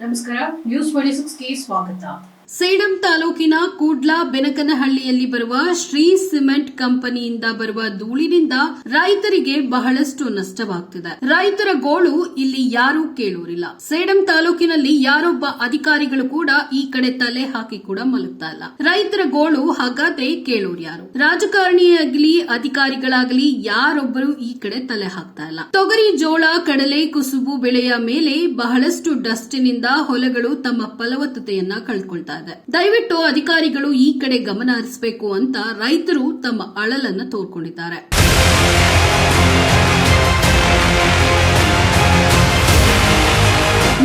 ನಮಸ್ಕಾರ, ನ್ಯೂಸ್ 26ಗೆ ಸ್ವಾಗತ. ಸೇಡಂ ತಾಲೂಕಿನ ಕೂಡ್ಲ ಬೆನಕನಹಳ್ಳಿಯಲ್ಲಿ ಬರುವ ಶ್ರೀ ಸಿಮೆಂಟ್ ಕಂಪನಿಯಿಂದ ಬರುವ ಧೂಳಿನಿಂದ ರೈತರಿಗೆ ಬಹಳಷ್ಟು ನಷ್ಟವಾಗ್ತಿದೆ. ರೈತರ ಗೋಳು ಇಲ್ಲಿ ಯಾರೂ ಕೇಳೋರಿಲ್ಲ. ಸೇಡಂ ತಾಲೂಕಿನಲ್ಲಿ ಯಾರೊಬ್ಬ ಅಧಿಕಾರಿಗಳು ಕೂಡ ಈ ಕಡೆ ತಲೆ ಹಾಕಿ ಕೂಡ ಮಲಗ್ತಾ ಇಲ್ಲ. ರೈತರ ಗೋಳು ಹಾಗಾದ್ರೆ ಕೇಳೋರು ಯಾರು? ರಾಜಕಾರಣಿಯಾಗಲಿ ಅಧಿಕಾರಿಗಳಾಗಲಿ ಯಾರೊಬ್ಬರು ಈ ಕಡೆ ತಲೆ ಹಾಕ್ತಾ ಇಲ್ಲ. ತೊಗರಿ, ಜೋಳ, ಕಡಲೆ, ಕುಸುಬು ಬೆಳೆಯ ಮೇಲೆ ಬಹಳಷ್ಟು ಡಸ್ಟಿನಿಂದ ಹೊಲಗಳು ತಮ್ಮ ಫಲವತ್ತತೆಯನ್ನ ಕಳ್ಕೊಳ್ತಾ ಇದೆ. ದಯವಿಟ್ಟು ಅಧಿಕಾರಿಗಳು ಈ ಕಡೆ ಗಮನ ಹರಿಸಬೇಕು ಅಂತ ರೈತರು ತಮ್ಮ ಅಳಲನ್ನ ತೋರ್ಕೊಂಡಿದ್ದಾರೆ.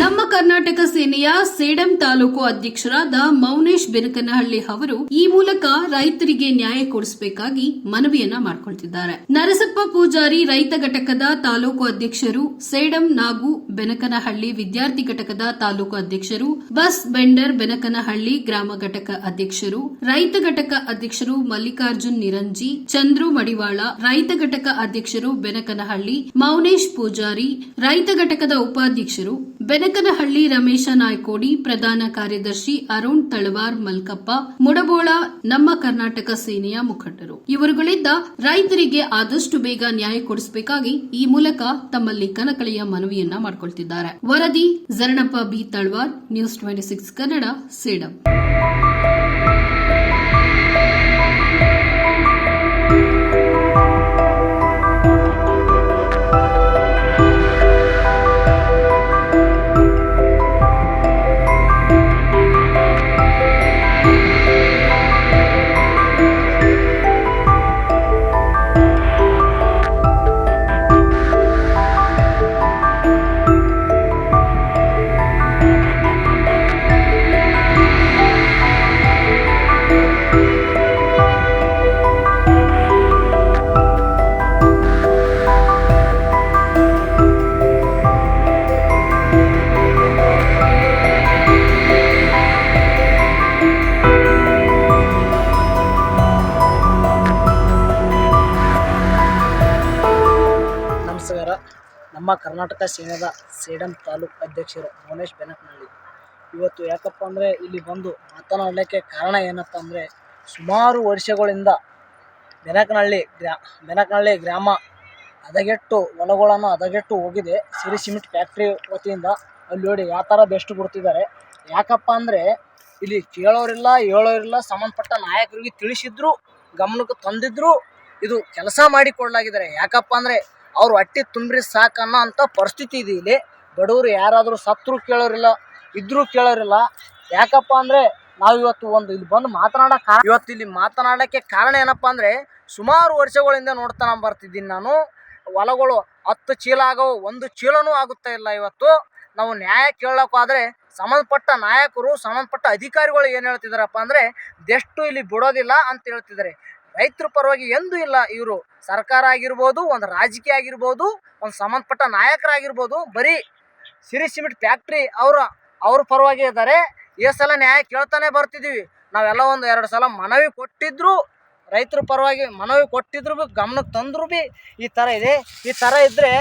ನಮ್ಮ ಕರ್ನಾಟಕ ಸೇನೆಯ ಸೇಡಂ ತಾಲೂಕು ಅಧ್ಯಕ್ಷರಾದ ಮೌನೇಶ್ ಬೆನಕನಹಳ್ಳಿ ಅವರು ಈ ಮೂಲಕ ರೈತರಿಗೆ ನ್ಯಾಯ ಕೊಡಿಸಬೇಕಾಗಿ ಮನವಿಯನ್ನ ಮಾಡಿಕೊಳ್ತಿದ್ದಾರೆ. ನರಸಪ್ಪ ಪೂಜಾರಿ ರೈತ ಘಟಕದ ತಾಲೂಕು ಅಧ್ಯಕ್ಷರು, ಸೇಡಂ ನಾಗು ಬೆನಕನಹಳ್ಳಿ ವಿದ್ಯಾರ್ಥಿ ಘಟಕದ ತಾಲೂಕು ಅಧ್ಯಕ್ಷರು, ಬಸ್ ಬೆಂಡರ್ ಬೆನಕನಹಳ್ಳಿ ಗ್ರಾಮ ಘಟಕ ಅಧ್ಯಕ್ಷರು, ರೈತ ಘಟಕ ಅಧ್ಯಕ್ಷರು ಮಲ್ಲಿಕಾರ್ಜುನ್ ನಿರಂಜಿ, ಚಂದ್ರು ಮಡಿವಾಳ, ರೈತ ಘಟಕ ಅಧ್ಯಕ್ಷರು ಬೆನಕನಹಳ್ಳಿ ಮೌನೇಶ್ ಪೂಜಾರಿ, ರೈತ ಘಟಕದ ಉಪಾಧ್ಯಕ್ಷರು ಬೆನಕನಹಳ್ಳಿ ರಮೇಶ ನಾಯ್ಕೋಡಿ, ಪ್ರಧಾನ ಕಾರ್ಯದರ್ಶಿ ಅರುಣ್ ತಳವಾರ್ ಮಲ್ಕಪ್ಪ, ಮುಡಬೋಳ ನಮ್ಮ ಕರ್ನಾಟಕ ಸೇನೆಯ ಮುಖಂಡರು ಇವರುಗಳಿಂದ ರೈತರಿಗೆ ಆದಷ್ಟು ಬೇಗ ನ್ಯಾಯ ಕೊಡಿಸಬೇಕಾಗಿ ಈ ಮೂಲಕ ತಮ್ಮಲ್ಲಿ ಕನಕಳೆಯ ಮನವಿಯನ್ನ ಮಾಡಿಕೊಳ್ತಿದ್ದಾರೆ. ವರದಿ ಜರಣಪ್ಪ ಬಿ ತಳವಾರ್, ನ್ಯೂಸ್ 26 ಕನ್ನಡ, ಸೇಡಂ. ನಮ್ಮ ಕರ್ನಾಟಕ ಸೇನೆದ ಸೇಡಂ ತಾಲೂಕು ಅಧ್ಯಕ್ಷರು ಮೌನೇಶ್ ಬೆನಕನಹಳ್ಳಿ. ಇವತ್ತು ಯಾಕಪ್ಪ ಅಂದರೆ ಇಲ್ಲಿ ಬಂದು ಮಾತನಾಡಲಿಕ್ಕೆ ಕಾರಣ ಏನಪ್ಪ ಅಂದರೆ, ಸುಮಾರು ವರ್ಷಗಳಿಂದ ಬೆನಕನಹಳ್ಳಿ ಗ್ರಾಮ ಹದಗೆಟ್ಟು ಹೊಲಗಳನ್ನು ಹದಗೆಟ್ಟು ಹೋಗಿದೆ. ಸಿರಿ ಸಿಮೆಂಟ್ ಫ್ಯಾಕ್ಟ್ರಿ ವತಿಯಿಂದ ಅಲ್ಲಿ ನೋಡಿ ಯಾವ ಥರ ಬೆಸ್ಟ್ ಬಿಡ್ತಿದ್ದಾರೆ. ಯಾಕಪ್ಪ ಅಂದರೆ ಇಲ್ಲಿ ಕೇಳೋರಿಲ್ಲ ಹೇಳೋರಿಲ್ಲ. ಸಂಬಂಧಪಟ್ಟ ನಾಯಕರಿಗೆ ತಿಳಿಸಿದ್ರು, ಗಮನಕ್ಕೆ ತಂದಿದ್ರು, ಇದು ಕೆಲಸ ಮಾಡಿಕೊಡ್ಲಾಗಿದ್ದಾರೆ. ಯಾಕಪ್ಪ ಅಂದರೆ ಅವ್ರು ಹೊಟ್ಟೆ ತುಂಬ್ರಿ ಸಾಕನ್ನೋ ಅಂಥ ಪರಿಸ್ಥಿತಿ ಇದೆ. ಇಲ್ಲಿ ಬಡವರು ಯಾರಾದರೂ ಸತ್ರು ಕೇಳೋರಿಲ್ಲ, ಇದ್ರೂ ಕೇಳೋರಿಲ್ಲ. ಯಾಕಪ್ಪ ಅಂದರೆ ನಾವು ಇವತ್ತು ಇಲ್ಲಿ ಬಂದು ಇಲ್ಲಿ ಮಾತನಾಡೋಕ್ಕೆ ಕಾರಣ ಏನಪ್ಪ ಅಂದರೆ, ಸುಮಾರು ವರ್ಷಗಳಿಂದ ನೋಡ್ತಾ ಬರ್ತಿದ್ದೀನಿ ನಾನು. ಹೊಲಗಳು 10 ಚೀಲ ಆಗವು, 1 ಚೀಲನೂ ಆಗುತ್ತಾ ಇಲ್ಲ. ಇವತ್ತು ನಾವು ನ್ಯಾಯ ಕೇಳೋಕ್ಕಾದ್ರೆ ಸಂಬಂಧಪಟ್ಟ ನಾಯಕರು, ಸಂಬಂಧಪಟ್ಟ ಅಧಿಕಾರಿಗಳು ಏನು ಹೇಳ್ತಿದಾರಪ್ಪ ಅಂದರೆ, ದೆಷ್ಟು ಇಲ್ಲಿ ಬಿಡೋದಿಲ್ಲ ಅಂತ ಹೇಳ್ತಿದ್ದಾರೆ. ರೈತರ ಪರವಾಗಿ ಎಂದೂ ಇಲ್ಲ. ಇವರು ಸರ್ಕಾರ ಆಗಿರ್ಬೋದು, ಒಂದು ರಾಜಕೀಯ ಆಗಿರ್ಬೋದು, ಒಂದು ಸಂಬಂಧಪಟ್ಟ ನಾಯಕರಾಗಿರ್ಬೋದು, ಬರೀ ಸಿರಿ ಸಿಮೆಂಟ್ ಫ್ಯಾಕ್ಟ್ರಿ ಅವ್ರ ಪರವಾಗಿ ಇದ್ದಾರೆ. ಈ ಸಲ ನ್ಯಾಯ ಕೇಳ್ತಾನೆ ಬರ್ತಿದ್ದೀವಿ. ನಾವೆಲ್ಲ 1-2 ಸಲ ಮನವಿ ಕೊಟ್ಟಿದ್ರು, ರೈತರ ಪರವಾಗಿ ಮನವಿ ಕೊಟ್ಟಿದ್ರು ಬಿ, ಗಮನಕ್ಕೆ ತಂದ್ರು ಬಿ ಈ ಥರ ಇದೆ. ಈ ಥರ ಇದ್ದರೆ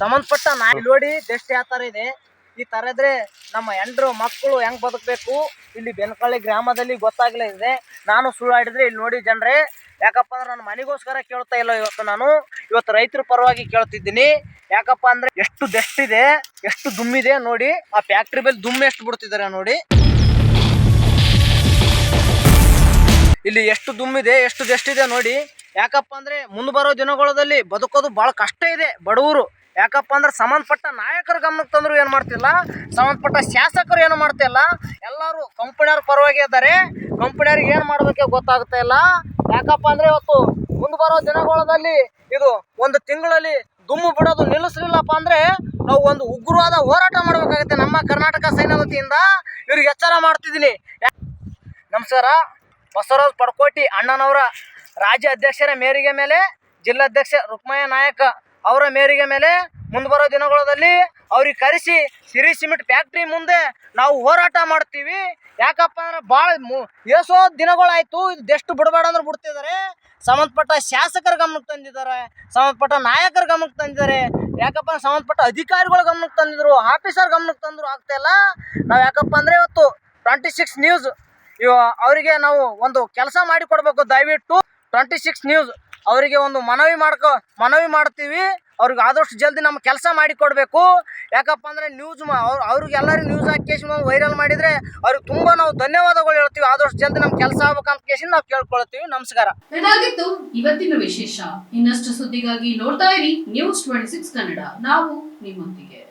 ಸಂಬಂಧಪಟ್ಟ ನೋಡಿ ದೆಷ್ಟು ಯಾವ ಥರ ಇದೆ. ಈ ಥರ ಇದ್ರೆ ನಮ್ಮ ಹೆಂಡ್ರು ಮಕ್ಕಳು ಹೆಂಗೆ ಬದುಕಬೇಕು ಇಲ್ಲಿ ಬೆನಕನಹಳ್ಳಿ ಗ್ರಾಮದಲ್ಲಿ ಗೊತ್ತಾಗಲೇ ಇದೆ. ನಾನು ಸುಳ್ಳು ಆಡಿದ್ರೆ ಇಲ್ಲಿ ನೋಡಿ ಜನರೇ, ಯಾಕಪ್ಪ ಅಂದ್ರೆ ನನ್ನ ಮನೆಗೋಸ್ಕರ ಕೇಳ್ತಾ ಇಲ್ಲ. ಇವತ್ತು ರೈತರ ಪರವಾಗಿ ಕೇಳ್ತಿದ್ದೀನಿ. ಯಾಕಪ್ಪ ಅಂದರೆ ಎಷ್ಟು ದೆಷ್ಟಿದೆ, ಎಷ್ಟು ದುಮ್ಮಿದೆ ನೋಡಿ. ಆ ಫ್ಯಾಕ್ಟ್ರಿ ಮೇಲೆ ದುಮ್ಮು ಎಷ್ಟು ಬಿಡ್ತಿದ್ದಾರೆ ನೋಡಿ. ಇಲ್ಲಿ ಎಷ್ಟು ದುಮ್ಮಿದೆ, ಎಷ್ಟು ದೆಷ್ಟಿದೆ ನೋಡಿ. ಯಾಕಪ್ಪ ಅಂದರೆ ಮುಂದೆ ಬರೋ ದಿನಗಳಲ್ಲಿ ಬದುಕೋದು ಭಾಳ ಕಷ್ಟ ಇದೆ ಬಡವರು. ಯಾಕಪ್ಪ ಅಂದ್ರೆ ಸಂಬಂಧಪಟ್ಟ ನಾಯಕರ ಗಮನಕ್ಕೆ ತಂದ್ರು ಏನು ಮಾಡ್ತಿಲ್ಲ, ಸಂಬಂಧಪಟ್ಟ ಶಾಸಕರು ಏನು ಮಾಡ್ತಿಲ್ಲ. ಎಲ್ಲರೂ ಕಂಪನಿಯವ್ರ ಪರವಾಗಿ ಇದ್ದಾರೆ. ಕಂಪನಿಯವ್ರಿಗೆ ಏನು ಮಾಡಬೇಕೆ ಗೊತ್ತಾಗ್ತಾ ಇಲ್ಲ. ಯಾಕಪ್ಪ ಅಂದರೆ ಇವತ್ತು ಮುಂದೆ ಬರೋ ದಿನಗಳಲ್ಲಿ ಇದು 1 ತಿಂಗಳಲ್ಲಿ ದುಮ್ಮು ಬಿಡೋದು ನಿಲ್ಲಿಸಲಿಲ್ಲಪ್ಪ ಅಂದರೆ ನಾವು ಒಂದು ಉಗ್ರವಾದ ಹೋರಾಟ ಮಾಡಬೇಕಾಗುತ್ತೆ. ನಮ್ಮ ಕರ್ನಾಟಕ ಸೈನ್ಯ ವತಿಯಿಂದ ಇವ್ರಿಗೆ ಎಚ್ಚರ ಮಾಡ್ತಿದ್ದೀನಿ. ನಮಸ್ಕಾರ. ಬಸವರಾಜ್ ಪಡ್ಕೋಟಿ ಅಣ್ಣನವರ ರಾಜ್ಯ ಅಧ್ಯಕ್ಷರ ಮೇರೆಗೆ ಮೇಲೆ ಜಿಲ್ಲಾಧ್ಯಕ್ಷ ರುಕ್ಮಯ್ಯ ನಾಯಕ ಅವರ ಮೇರೆಗೆ ಮೇಲೆ ಮುಂದೆ ಬರೋ ದಿನಗಳಲ್ಲಿ ಅವ್ರಿಗೆ ಕರೆಸಿ ಸಿರಿ ಸಿಮೆಂಟ್ ಫ್ಯಾಕ್ಟ್ರಿ ಮುಂದೆ ನಾವು ಹೋರಾಟ ಮಾಡ್ತೀವಿ. ಯಾಕಪ್ಪ ಅಂದ್ರೆ ಭಾಳ ಎಷ್ಟೋ ದಿನಗಳಾಯ್ತು, ಇದು ಎಷ್ಟು ಬಿಡಬೇಡ ಅಂದ್ರೆ ಬಿಡ್ತಿದ್ದಾರೆ. ಸಂಬಂಧಪಟ್ಟ ಶಾಸಕರ ಗಮನಕ್ಕೆ ತಂದಿದ್ದಾರೆ, ಸಂಬಂಧಪಟ್ಟ ನಾಯಕರ ಗಮನಕ್ಕೆ ತಂದಿದ್ದಾರೆ, ಯಾಕಪ್ಪ ಸಂಬಂಧಪಟ್ಟ ಅಧಿಕಾರಿಗಳ ಗಮನಕ್ಕೆ ತಂದಿದ್ರು, ಆಫೀಸರ್ ಗಮನಕ್ಕೆ ತಂದ್ರು ಆಗ್ತಾಯಿಲ್ಲ. ನಾವು ಯಾಕಪ್ಪ ಅಂದರೆ ಇವತ್ತು 26 ನ್ಯೂಸ್ ಅವರಿಗೆ ನಾವು ಒಂದು ಕೆಲಸ ಮಾಡಿ ಕೊಡಬೇಕು. ದಯವಿಟ್ಟು 26 ನ್ಯೂಸ್ ಅವರಿಗೆ ಒಂದು ಮನವಿ ಮಾಡ್ತೀವಿ. ಅವ್ರಿಗೆ ಆದಷ್ಟು ಜಲ್ದಿ ನಮ್ಮ ಕೆಲಸ ಮಾಡಿ ಕೊಡಬೇಕು. ಯಾಕಪ್ಪ ಅಂದರೆ ನ್ಯೂಸ್ ಅವ್ರಿಗೆ ಎಲ್ಲರಿಗೂ ನ್ಯೂಸ್ ಹಾಕಿ ವೈರಲ್ ಮಾಡಿದರೆ ಅವ್ರಿಗೆ ತುಂಬ ನಾವು ಧನ್ಯವಾದಗಳು ಹೇಳ್ತೀವಿ. ಆದಷ್ಟು ಜಲ್ದಿ ನಮ್ಮ ಕೆಲಸ ಆಗ್ಬೇಕಂತ ಕೇಸಿ ನಾವು ಕೇಳ್ಕೊಳ್ತೀವಿ. ನಮಸ್ಕಾರ. ಇದಾಗಿತ್ತು ಇವತ್ತಿನ ವಿಶೇಷ. ಇನ್ನಷ್ಟು ಸುದ್ದಿಗಾಗಿ ನೋಡ್ತಾ ಇರಿ News 26 ಕನ್ನಡ. ನಾವು ನಿಮ್ಮೊಂದಿಗೆ.